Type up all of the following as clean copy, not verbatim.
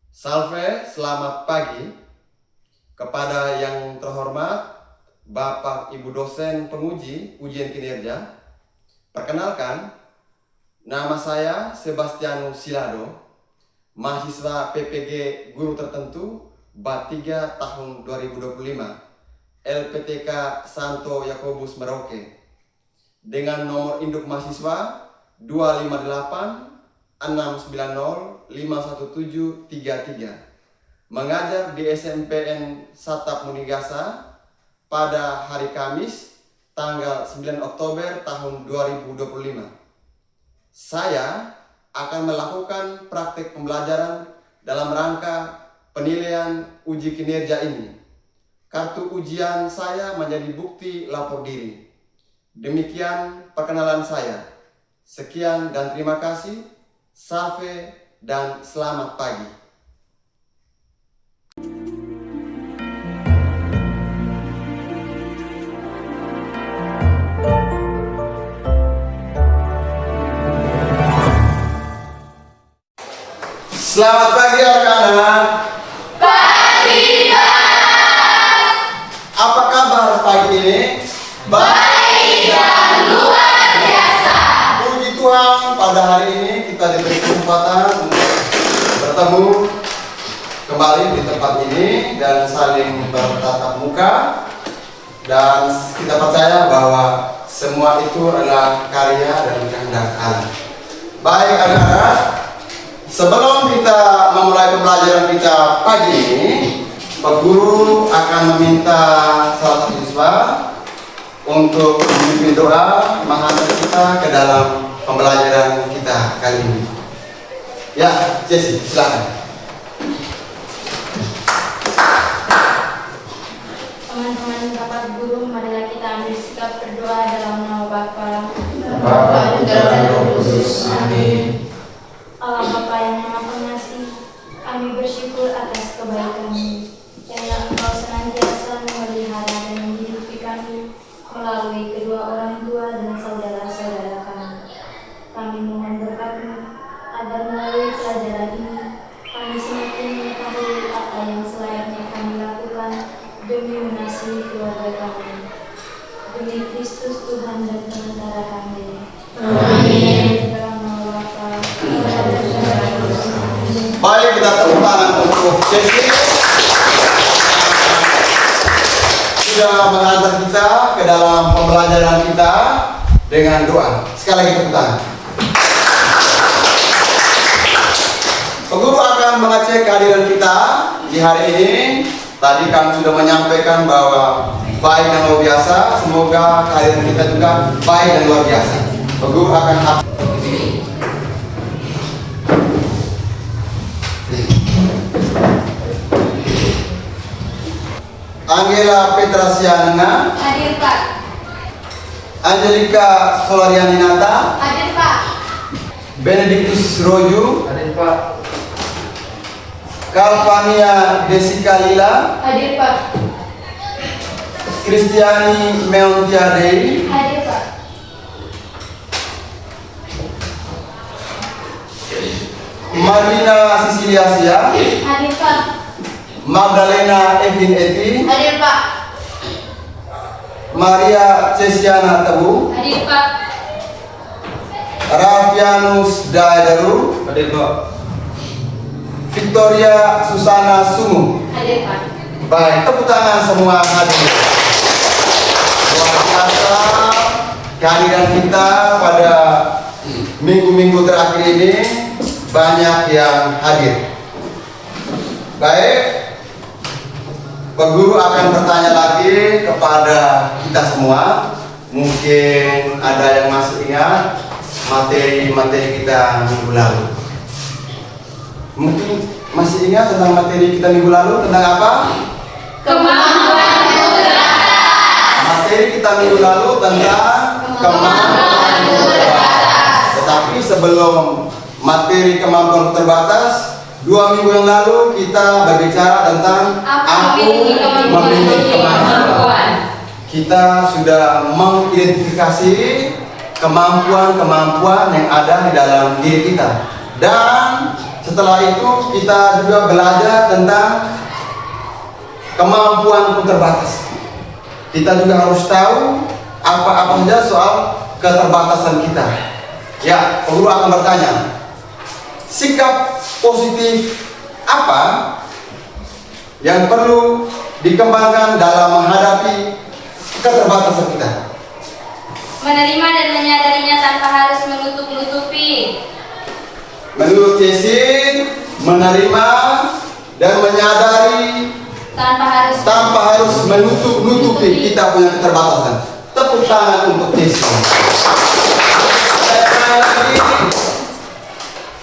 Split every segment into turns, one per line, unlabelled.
Salve, selamat pagi kepada yang terhormat Bapak Ibu dosen penguji ujian kinerja. Perkenalkan, nama saya Sebastianus Silado, mahasiswa PPG Guru Tertentu BAT 3 tahun 2025, LPTK Santo Yakobus Merauke, dengan nomor induk mahasiswa 258-690-51733, mengajar di SMPN Satap Munigasa pada hari Kamis tanggal 9 Oktober tahun 2025. Saya akan melakukan praktik pembelajaran dalam rangka penilaian uji kinerja ini. Kartu ujian saya menjadi bukti lapor diri. Demikian perkenalan saya. Sekian dan terima kasih. Salve dan selamat pagi. Selamat pagi anak-anak.
Pagi, Pak.
Apa kabar pagi ini?
Baik dan luar biasa.
Puji Tuhan, pada hari ini kita diberi kesempatan untuk bertemu kembali di tempat ini dan saling bertatap muka, dan kita percaya bahwa semua itu adalah karya dan kehendak Allah. Baik anak-anak, sebelum kita memulai pembelajaran kita pagi ini, Pak Guru akan meminta salah satu siswa untuk memimpin doa menghantar kita ke dalam pembelajaran kita kali ini. Ya, Jesse, silakan.
Teman-teman Bapak Guru, marilah kita ambil sikap berdoa dalam nama Bapa,
Bapa, Putra, dan Roh Kudus. Amin.
Allah Bapa yang Maha Pengasih, kami bersyukur atas kebaikan-Mu, yang Engkau senantiasa memelihara dan menghidupi kami melalui kedua orang tua dan saudara-saudara kami. Kami mohon berkat-Mu agar melalui pelajaran ini kami semakin mengetahui apa yang selayaknya kami lakukan demi mengasihi keluarga kami, demi Kristus Tuhan dan Penentara kami.
Amin.
Dalam nama Bapa, Putra, dan Roh Kudus. Amin.
Baik, kita tepuk tangan untuk Jesse sudah mengantar kita ke dalam pembelajaran kita dengan doa. Sekali lagi tepuk tangan. Pak Guru akan mengecek kehadiran kita di hari ini. Tadi kami sudah menyampaikan bahwa baik dan luar biasa. Semoga kehadiran kita juga baik dan luar biasa. Pak Guru akan Angela Petrasiana,
Hadir Pak.
Angelika Solarianinata,
Hadir Pak.
Benedictus Roju,
Hadir Pak.
Kalvania Desika Lila,
Hadir Pak.
Kristiani Meontiadei,
Hadir Pak.
Marlina Sisiliasia,
Hadir Pak.
Magdalena Evin Eti,
Hadir Pak.
Maria Cesiana Tebu,
Hadir Pak.
Rafianus Daedaru,
Hadir Pak.
Victoria Susana Sumu.
Hadir Pak.
Baik, tepuk tangan semua hadir. Luar biasa kehadiran kita pada minggu-minggu terakhir ini, banyak yang hadir. Baik, Pak Guru akan bertanya lagi kepada kita semua. Mungkin ada yang masih ingat materi-materi kita minggu lalu. Mungkin masih ingat tentang materi kita minggu lalu tentang apa?
Kemampuan terbatas.
Materi kita minggu lalu tentang kemampuan terbatas. Tetapi sebelum materi kemampuan terbatas, 2 minggu yang lalu kita berbicara tentang aku memiliki kemampuan. Kita sudah mengidentifikasi kemampuan-kemampuan yang ada di dalam diri kita, dan Setelah itu kita juga belajar tentang kemampuan terbatas. Kita juga harus tahu apa-apa saja soal keterbatasan kita. Ya, guru akan bertanya, sikap positif apa yang perlu dikembangkan dalam menghadapi keterbatasan kita?
Menerima dan menyadarinya tanpa harus menutup-nutupi.
Menurut Yesin, menerima dan menyadari tanpa harus menutup-nutupi kita punya keterbatasan. Tepuk tangan untuk Yesin.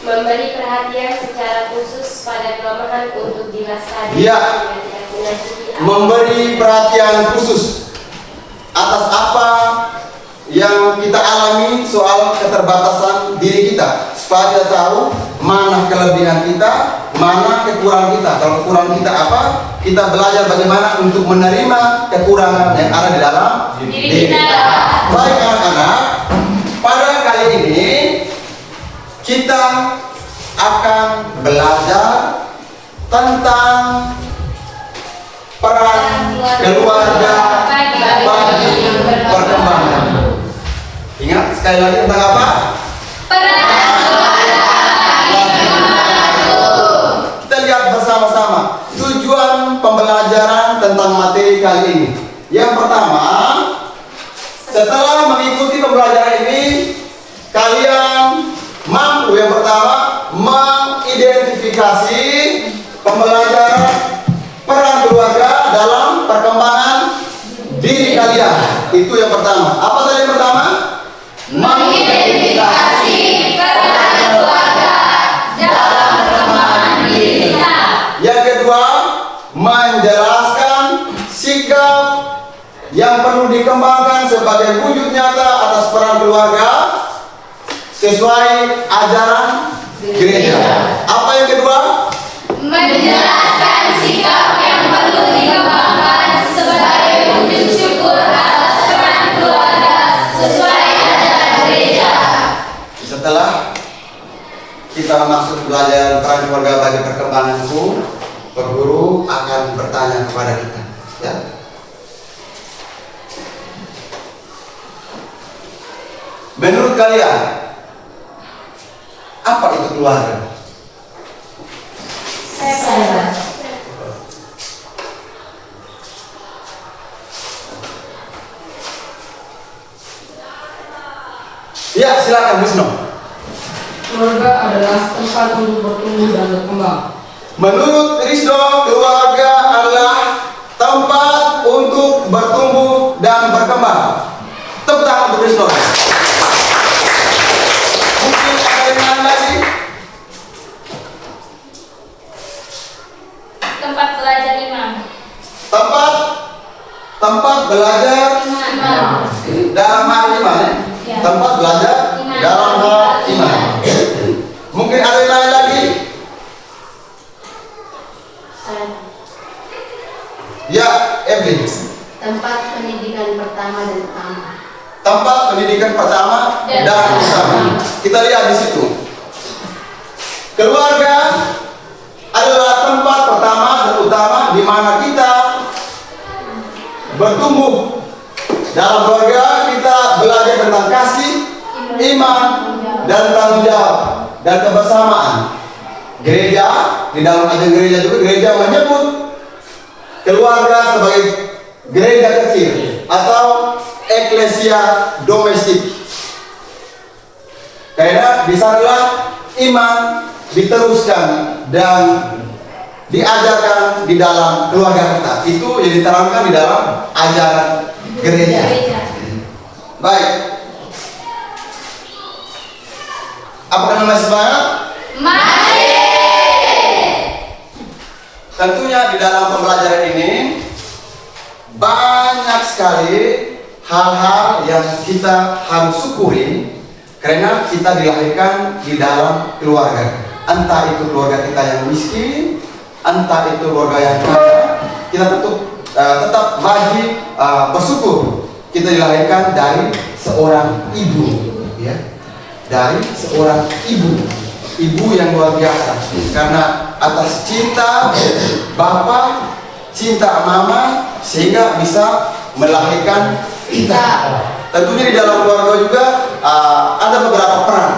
Memberi perhatian secara khusus pada kelemahan untuk dilestarikan.
Ya, memberi perhatian khusus atas apa yang kita alami soal keterbatasan diri kita, supaya kita tahu mana kelebihan kita, mana kekurangan kita. Kalau kekurangan kita apa, kita belajar bagaimana untuk menerima kekurangan yang ada di dalam diri kita. Baik anak-anak, pada kali ini kita akan belajar tentang peran keluarga bagi perkembangan. Ingat sekali lagi tentang apa?
Peran keluarga bagi perkembangan.
Kita lihat bersama-sama tujuan pembelajaran tentang materi kali ini. Yang pertama, setelah mengikuti pembelajaran ini, kalian mampu yang pertama mengidentifikasi pembelajaran peran keluarga dalam perkembangan diri kalian. Itu yang pertama. Apa tadi yang pertama?
Mengidentifikasi peran keluarga dalam perkembangan diri kita.
Yang kedua, menjelaskan sikap yang perlu dikembangkan sebagai wujud nyata atas peran keluarga sesuai ajaran gereja. Apa yang kedua?
Menjelaskan sikap yang perlu dikembangkan sebagai wujud syukur atas peran keluarga sesuai ajaran gereja.
Setelah kita masuk belajar peran keluarga bagi perkembanganku, Pak Guru akan bertanya kepada kita, ya. Menurut kalian, apa itu keluarga?
Saya.
Ya, silakan Wisnu.
Keluarga adalah tempat untuk bertumbuh dan berkembang.
Menurut Rizno, keluarga adalah tempat untuk bertumbuh dan berkembang. Tepuk tangan untuk Rizno. Mungkin ada yang lain lagi?
Tempat belajar iman.
Tempat belajar dalam hal iman, ya?
Ya.
Tempat belajar
Iman.
dalam hal iman. Mungkin ada yang lain lagi?
Saya.
Ya, Evelyn.
Tempat pendidikan pertama dan utama.
Tempat pendidikan pertama dan utama. Kita lihat di situ. Keluarga adalah tempat pertama dan utama di mana kita bertumbuh. Dalam keluarga kita belajar tentang kasih, iman, dan tanggung jawab dan kebersamaan. Gereja, di dalam ajaran gereja juga gereja menyebut keluarga sebagai gereja kecil atau eklesia domestik. Karena di sanalah iman diteruskan dan diajarkan di dalam keluarga kita. Itu yang diterangkan di dalam ajaran gereja. Baik. Apakah namanya semangat?
Mari.
Tentunya di dalam pembelajaran ini banyak sekali hal-hal yang kita harus syukuri karena kita dilahirkan di dalam keluarga. Entah itu keluarga kita yang miskin, entah itu keluarga yang kaya, kita tetap wajib bersyukur. Kita dilahirkan dari seorang ibu, ya, dari seorang ibu. ibu yang luar biasa karena atas cinta bapak, cinta mama sehingga bisa melahirkan kita. Tentunya di dalam keluarga juga ada beberapa peran.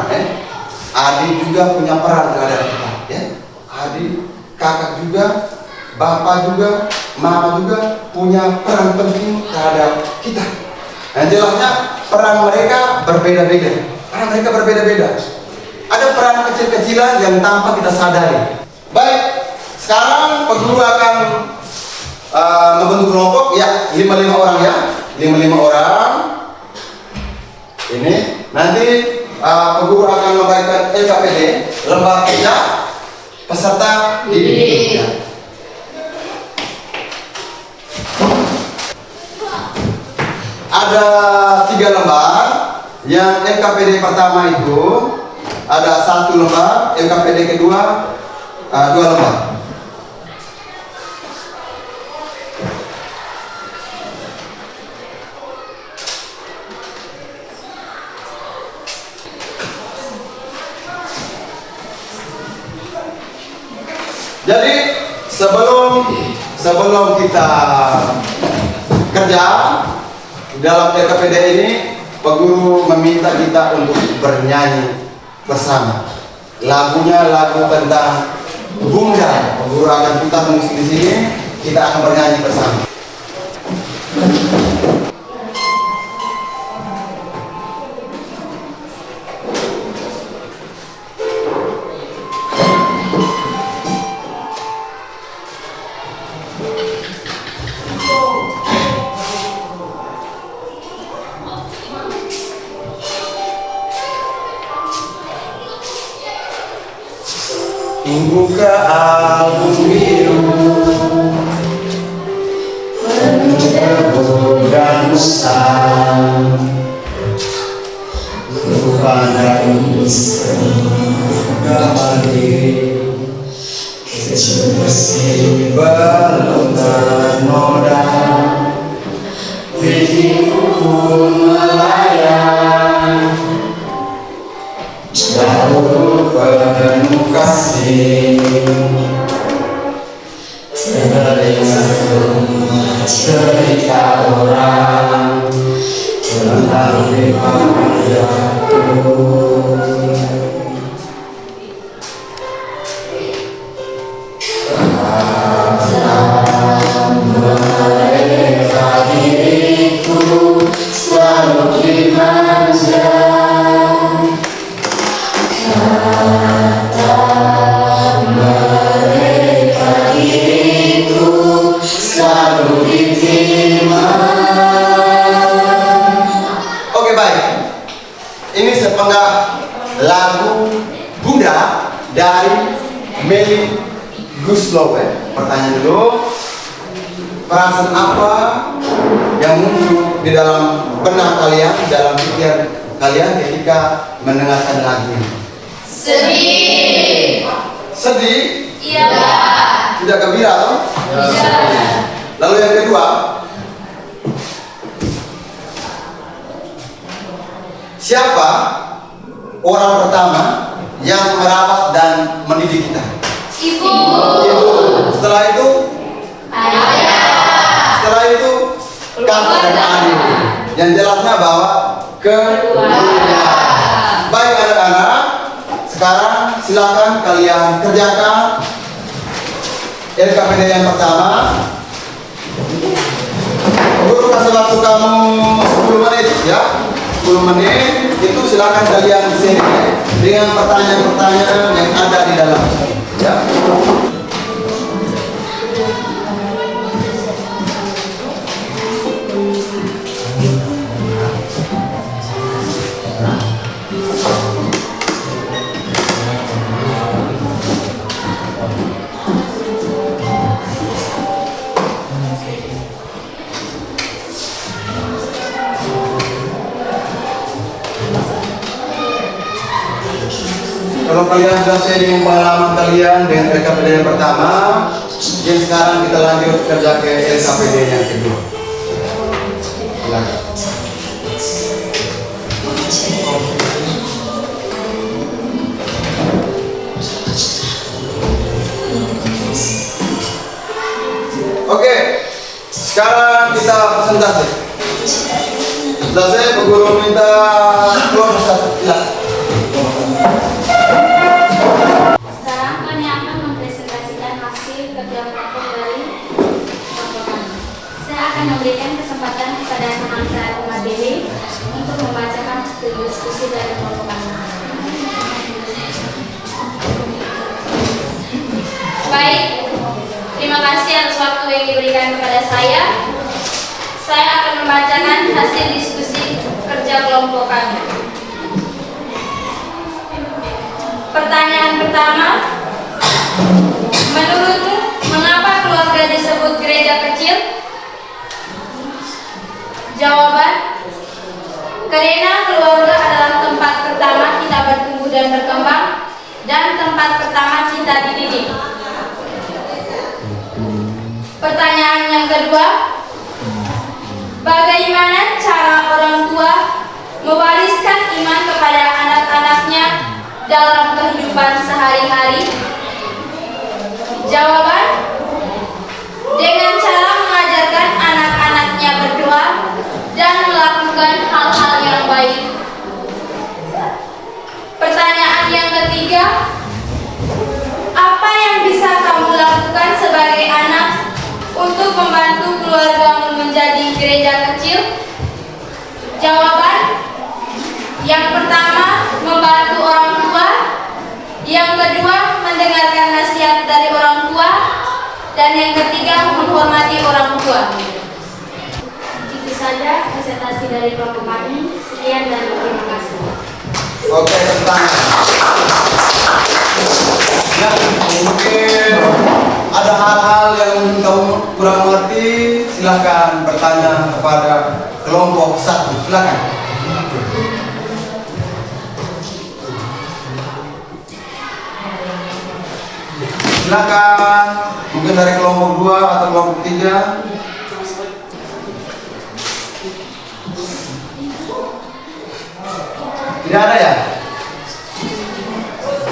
Adik juga punya peran terhadap kita. Ya. Adik, kakak juga, bapak juga, mama juga punya peran penting terhadap kita. Yang jelasnya peran mereka berbeda-beda. Peran mereka berbeda-beda. Ada peran kecil-kecilan yang tanpa kita sadari. Baik, sekarang pengguru akan membentuk kelompok ya 5-5 orang ya, 5-5 orang. Ini nanti pengguru akan membagikan LKPD, lembar kerja peserta didik. Ya. Ada 3 lembar. Yang LKPD pertama itu ada 1 lembar, LKPD kedua 2 lembar. Jadi sebelum kita kerja dalam LKPD ini, Pak Guru meminta kita untuk bernyanyi bersama. Lagunya lagu tentang Bunda. Pak Guru akan putar musik di sini, kita akan bernyanyi bersama. Buka album biru penuh debu dan musang, kupandang kembali kecil bersih belum ternoda, pikiku pun melayang jauh penuh kasih, teringatku cerita orang tentang riwayatku. Mereka diriku selalu dimanja. Oke, baik. Ini sepenggal lagu Bunda dari Melly Guslow. Pertanyaan dulu, perasaan apa yang muncul di dalam benak kalian, dalam pikiran kalian ketika mendengarkan lagu ini?
Sedih.
Sedih?
Iya.
Tidak gembira toh?
Iya.
Lalu yang kedua, siapa orang pertama yang merawat dan mendidik kita?
Ibu.
Ibu. Setelah itu,
Ayah.
setelah itu kakak dan adik. Yang jelasnya bahwa keluarga. Baik anak-anak, sekarang silakan kalian kerjakan LKPD yang pertama. Guru kasih waktu kamu 10 menit ya. 10 menit itu silakan kalian share dengan pertanyaan-pertanyaan yang ada di dalam ya. Kalau kalian sudah sharing pengalaman kalian dengan LKPD yang pertama, jadi sekarang kita lanjut kerja ke LKPD yang kedua. Silakan. Oke, sekarang kita presentasi. Presentasi, Bu Guru minta kelompok 1. Ya.
Sekarang kami akan mempresentasikan hasil kerja kelompok dari kelompok kami. Saya akan memberikan kesempatan kepada teman saya Umat Dewi untuk membacakan hasil diskusi dari kelompok kami. Baik, terima kasih atas waktu yang diberikan kepada saya. Saya akan membacakan hasil diskusi kerja kelompok kami. Pertanyaan pertama, menurutmu mengapa keluarga disebut gereja kecil? Jawaban, karena keluarga adalah tempat pertama kita bertumbuh dan berkembang dan tempat pertama kita dididik. Pertanyaan yang kedua, bagaimana cara orang tua mewariskan iman kepada anak-anaknya dalam kehidupan sehari-hari? Jawaban, dengan cara mengajarkan anak-anaknya berdoa dan melakukan hal-hal yang baik. Pertanyaan yang ketiga, apa yang bisa kamu lakukan sebagai anak untuk membantu keluargamu menjadi gereja kecil? Jawaban, yang pertama membantu orang tua, yang kedua mendengarkan nasihat dari orang tua, dan yang ketiga menghormati orang tua. Itu saja presentasi dari kelompok kami. Sekian dan terima kasih.
Oke, pertanyaan. Ya, mungkin ada hal-hal yang kamu kurang mengerti, silakan bertanya kepada kelompok 1. Silakan. Silakan, mungkin dari kelompok 2 atau kelompok 3. Tidak ada ya?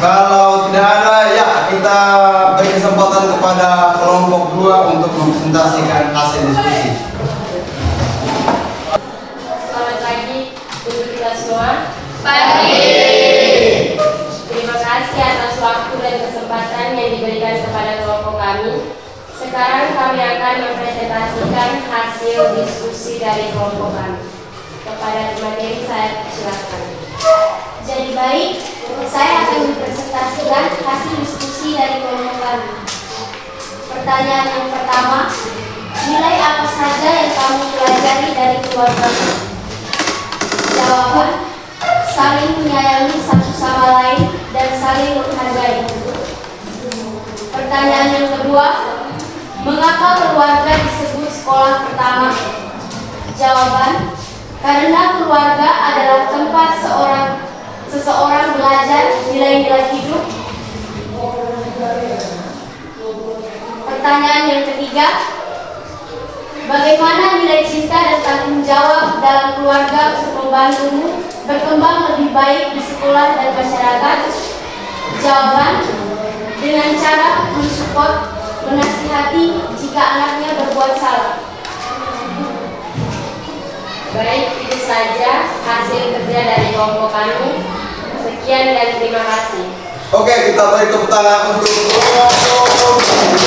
Kalau tidak ada, ya kita beri kesempatan kepada kelompok 2 untuk mempresentasikan hasil diskusi.
Selamat pagi untuk kita semua.
Pagi.
Terima kasih atas waktu dan kesempatan yang diberikan kepada kelompok kami. Sekarang kami akan mempresentasikan hasil diskusi dari kelompok kami. Kepada materi saya silakan.
Jadi baik, saya akan mempresentasikan hasil diskusi dari kelompok kami. Pertanyaan yang pertama, nilai apa saja yang kamu pelajari dari keluargamu? Jawaban, saling menyayangi satu sama lain dan saling menghargai. Pertanyaan yang kedua, mengapa keluarga disebut sekolah pertama? Jawaban, karena keluarga adalah tempat seseorang belajar nilai-nilai hidup. Pertanyaan yang ketiga, bagaimana nilai cinta dan tanggung jawab dalam keluarga untuk membantumu berkembang lebih baik di sekolah dan masyarakat? Jawaban, dengan cara mensupport, menasihati jika anaknya berbuat salah.
Baik, itu saja hasil kerja dari kelompok kami. Sekian dan terima kasih.
Oke, kita beri tepuk tangan untuk kelompok 2.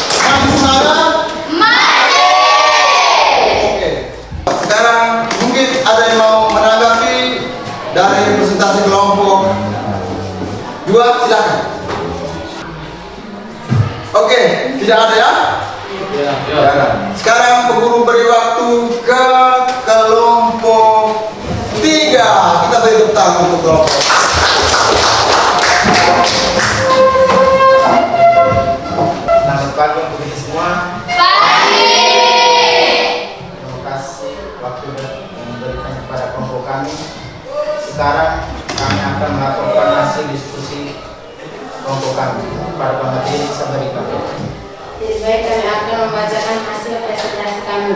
Masih semangat?
Masih.
Oke. Sekarang mungkin ada yang mau menanggapi dari presentasi kelompok 2, silakan. Oke, tidak ada ya? Tidak ada. Sekarang pemburu beri waktu ke kelompok 3. Kita beri tepuk tangan untuk kelompok.
Selamat pagi untuk kita semua.
Pagi.
Terima kasih waktu yang diberikan kepada kelompok kami. Sekarang kami akan melakukan hasil diskusi kelompok kami. Para pemateri sabar kami.
Jadi baik, kami akan membacakan hasil presentasi kami.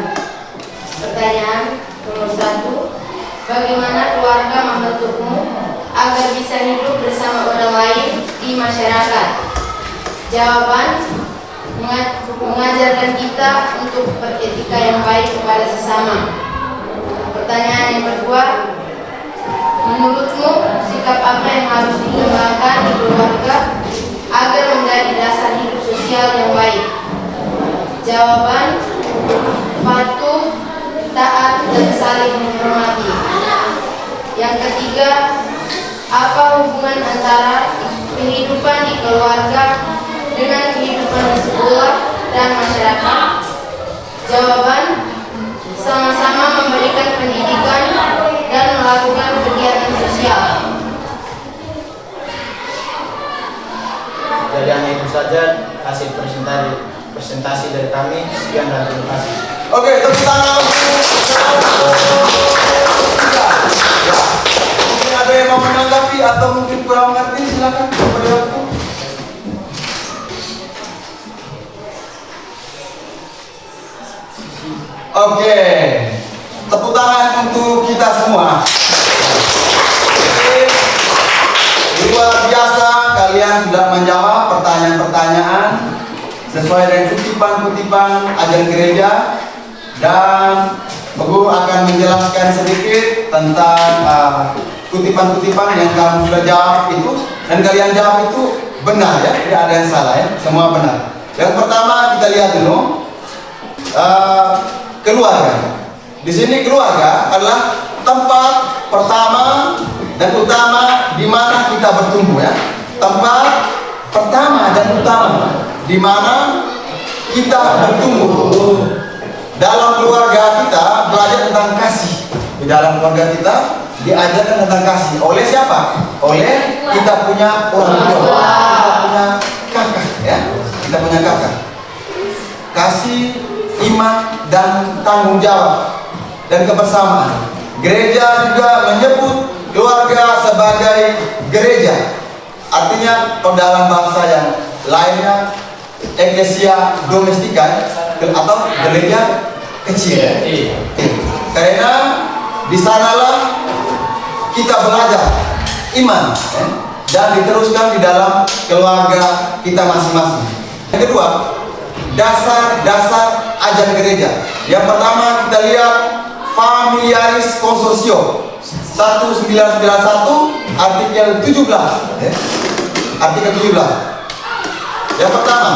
Pertanyaan nomor 1, bagaimana keluarga membentukmu agar bisa hidup bersama orang lain di masyarakat? Jawaban,
mengajarkan kita untuk beretika yang baik kepada sesama. Pertanyaan yang kedua, menurutmu sikap apa yang harus dikembangkan di keluarga agar menjadi dasar hidup sosial yang baik? Jawaban, patuh, taat, dan saling menghormati. Yang ketiga, apa hubungan antara kehidupan di keluarga dengan kehidupan di sekolah dan masyarakat? Jawaban, sama-sama memberikan pendidikan dan melakukan kegiatan sosial.
Jadi hanya itu saja hasil presentasi dari kami. Sekian dan terima kasih.
Oke, tepuk tangan untuk ya. Mungkin ada yang mau menanggapi atau mungkin kurang mengerti, silakan pada waktu. Oke, tepuk tangan untuk kita semua. Oke, luar biasa kalian sudah menjawab pertanyaan-pertanyaan sesuai dengan kutipan-kutipan ajaran gereja, dan guru akan menjelaskan sedikit tentang kutipan-kutipan yang kamu sudah jawab itu, dan kalian jawab itu benar ya, tidak ada yang salah ya, semua benar. Yang pertama kita lihat dulu keluarga. Di sini keluarga adalah tempat pertama dan utama di mana kita bertumbuh ya. Tempat pertama dan utama di mana kita bertumbuh. Dalam keluarga kita belajar tentang kasih. Di dalam keluarga kita diajarkan tentang kasih. Oleh siapa? Oleh kita punya orang tua. Kita punya kakak ya. Kita punya kakak. Kasih, iman, dan tanggung jawab dan kebersamaan. Gereja juga menyebut keluarga sebagai gereja. Artinya kalau dalam bahasa yang lainnya eklesia domestika atau gereja kecil. Karena di sanalah kita belajar iman dan diteruskan di dalam keluarga kita masing-masing. Yang kedua, dasar-dasar ajaran gereja. Yang pertama kita lihat Familiaris Consortio 1991 artikel 17 artikel 17. Yang pertama,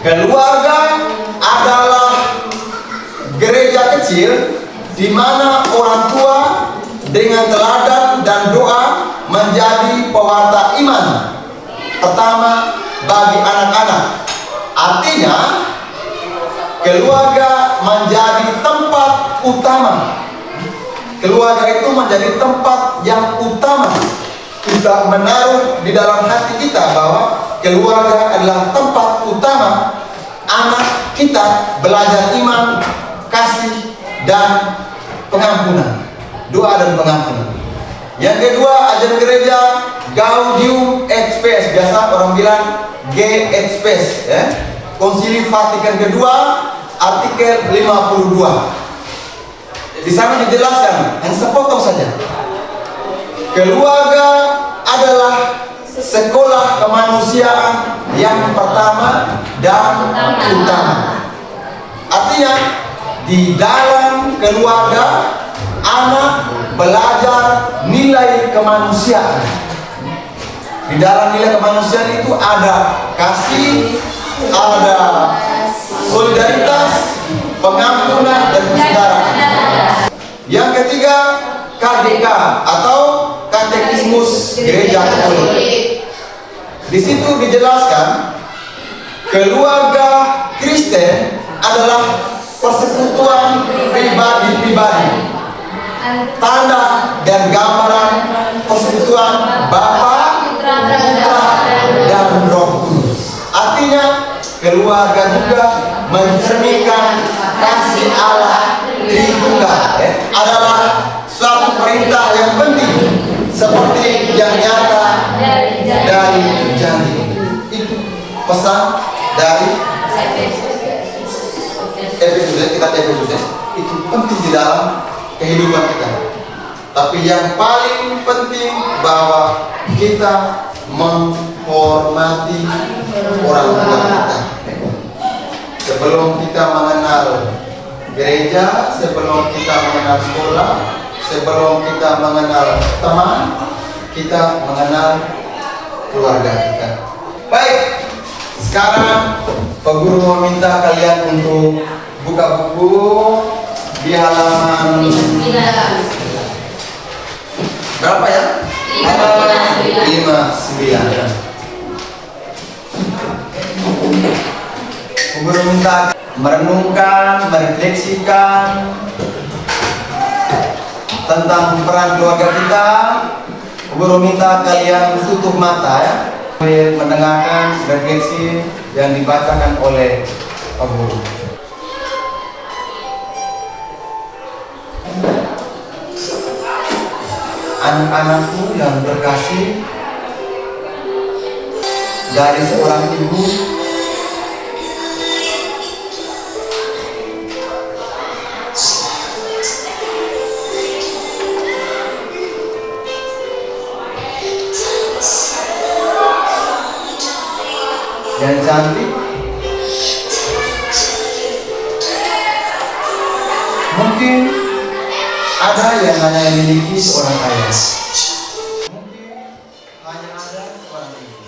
keluarga adalah gereja kecil di mana orang tua dengan teladan dan doa menjadi pewarta iman pertama bagi anak-anak. Artinya keluarga menjadi tempat utama. Keluarga itu menjadi tempat yang utama. Kita menaruh di dalam hati kita bahwa keluarga adalah tempat utama anak kita belajar iman, kasih, dan pengampunan. Doa dan pengampunan. Yang kedua, ajaran gereja Gaudium et Spes, biasa orang bilang G et Spes ya. Konsili Vatikan kedua artikel 52. Di sana dijelaskan, hanya sepotong saja. Keluarga adalah sekolah kemanusiaan yang pertama dan utama. Artinya di dalam keluarga anak belajar nilai kemanusiaan. Di dalam nilai kemanusiaan itu ada kasih, ada solidaritas, pengampunan, dan persaudaraan. Yang ketiga, KDK atau Katekismus Gereja Katolik. Di situ dijelaskan keluarga Kristen adalah persekutuan pribadi-pribadi. Tanda dan gambaran persekutuan Bapa, Putra, dan Roh Kudus. Artinya keluarga juga mencerminkan kasih Allah Tritunggal adalah suatu perintah yang penting seperti yang nyata dari janji. Itu pesan dari Efesus, kitab Efesus itu penting di dalam kehidupan kita. Tapi yang paling penting bahwa kita menghormati orang tua kita. kita mengenal gereja, sebelum kita mengenal sekolah, sebelum kita mengenal teman, kita mengenal keluarga kita. Baik, sekarang Pak Guru meminta kalian untuk buka buku di halaman berapa ya? Halaman 59. Guru minta merenungkan, merefleksikan tentang peran keluarga kita. Guru minta kalian tutup mata ya, mendengarkan refleksi yang dibacakan oleh Pak Guru. Anak-anakku yang berkasih, dari seorang ibu yang cantik, mungkin ada yang hanya memiliki seorang ayah, mungkin hanya ada seorang ibu.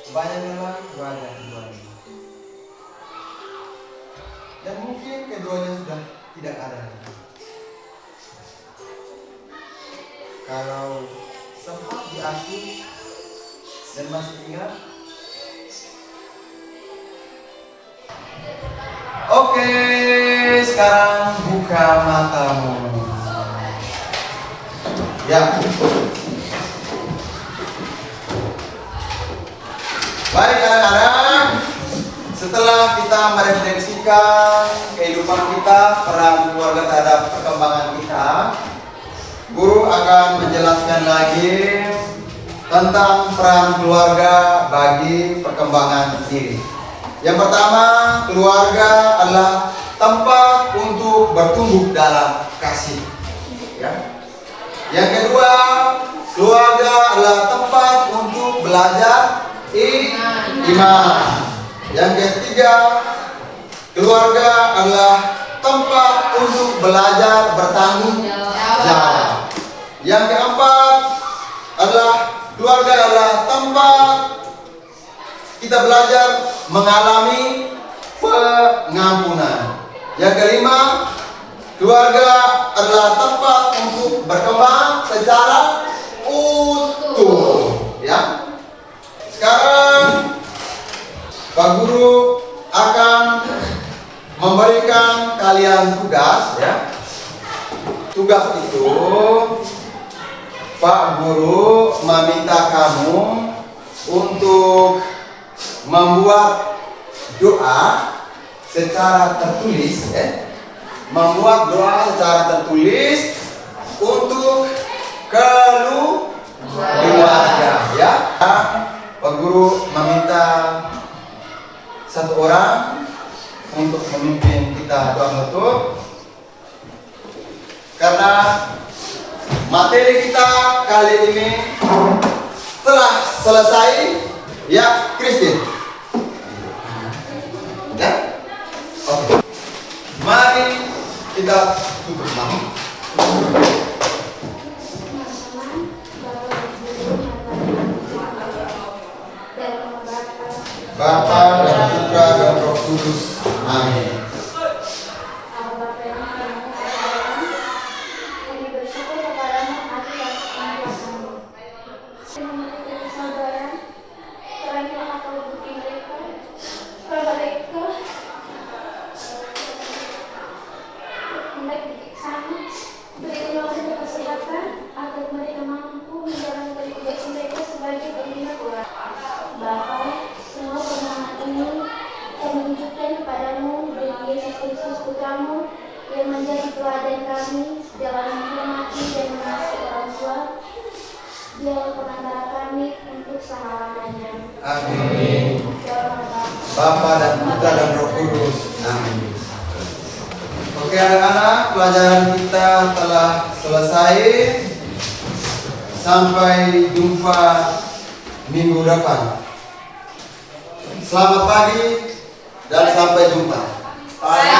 Banyaklah keluarga keduanya, dan mungkin keduanya sudah tidak ada lagi. Kalau sempat diasuh dan masih ingat. Oke, sekarang buka matamu. Ya. Baik anak-anak, setelah kita merefleksikan kehidupan kita, peran keluarga terhadap perkembangan kita, Guru akan menjelaskan lagi tentang peran keluarga bagi perkembangan diri. Yang pertama, keluarga adalah tempat untuk bertumbuh dalam kasih. Ya. Yang kedua, keluarga adalah tempat untuk belajar iman. Yang ketiga, keluarga adalah tempat untuk belajar bertanggung jawab. Yang keempat adalah keluarga adalah tempat kita belajar mengalami pengampunan. Yang kelima, keluarga adalah tempat untuk berkembang secara utuh. Ya. Sekarang Pak Guru akan memberikan kalian tugas ya. Tugas itu Pak Guru meminta kamu untuk membuat doa secara tertulis ya. Membuat doa secara tertulis untuk keluarga ya. Pak Guru meminta satu orang untuk memimpin kita doa menutup. Karena materi kita kali ini telah selesai ya, Christine. Ya? Oke. Mari kita tutup mata. Bapa dan Putra dan Roh Kudus. Amin.
Yang menjadi teladan kami dalam menghormati dan mengasihi orang tua, biarlah perantara kami untuk selama-lamanya.
Amin. Bapa dan Putra dan Roh Kudus. Amin. Oke anak-anak, pelajaran kita telah selesai. Sampai jumpa minggu depan. Selamat pagi dan sampai jumpa.
Pagi.